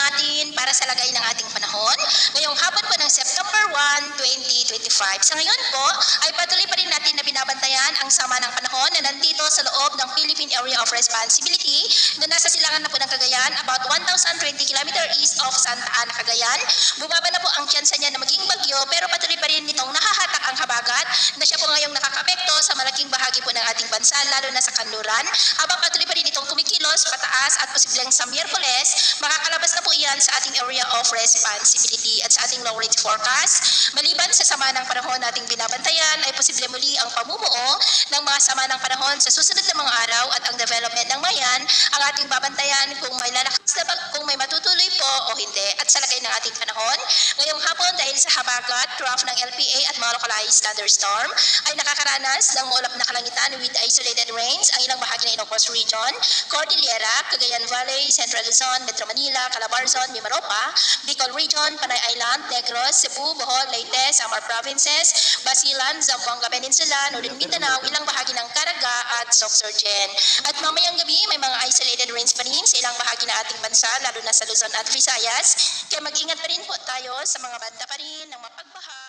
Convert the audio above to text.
natin para sa lagay ng ating panahon ngayong hapon po ng September 1, 2025. Sa ngayon po ay patuloy pa rin natin na binabantayan ang sama ng panahon na nandito sa loob ng Philippine Area of Responsibility na nasa silangan na po ng Cagayan, about 1,020 km east of Santa Ana, Cagayan. Bumaba na po ang tsansa niya na maging bagyo pero patuloy pa rin nitong nahahatak ang habagat na siya po ngayong nakakapekto sa malaking bahagi po ng ating bansa lalo na sa kanluran habang patuloy pa rin itong kumikilos pataas at posibleng sa Miyerkules makakalabas na po iyan sa ating area of responsibility at sa ating long range forecast. Maliban sa sama ng panahon nating binabantayan ay posible muli ang pamumuo ng mga sama ng panahon sa susunod na mga araw at ang development ng mayan ang ating babantayan kung may lalakas na kung may matutuloy po o hindi at sa lagay ng ating panahon. Ngayong hapon dahil sa habagat, trough ng LPA at mga localized thunderstorm ay nakakaranas ng maulap na kalangitan with isolated rains ang ilang bahagi ng Ilocos Region, Cordillera, Cagayan Valley, Central Luzon, Metro Manila, Calabarzon, Mimaropa, Bicol Region, Panay Island, Negros, Cebu, Bohol, Leyte, Samar Provinces, Basilan, Zamboanga Peninsula, Northern Mindanao, ilang bahagi ng Caraga at Sorsogon. At mamayang gabi may mga isolated rains pa rin sa ilang bahagi ng ating bansa lalo na sa Luzon at Visayas. Kaya mag-ingat pa rin po tayo sa mga banta pa rin ng mapagbaha.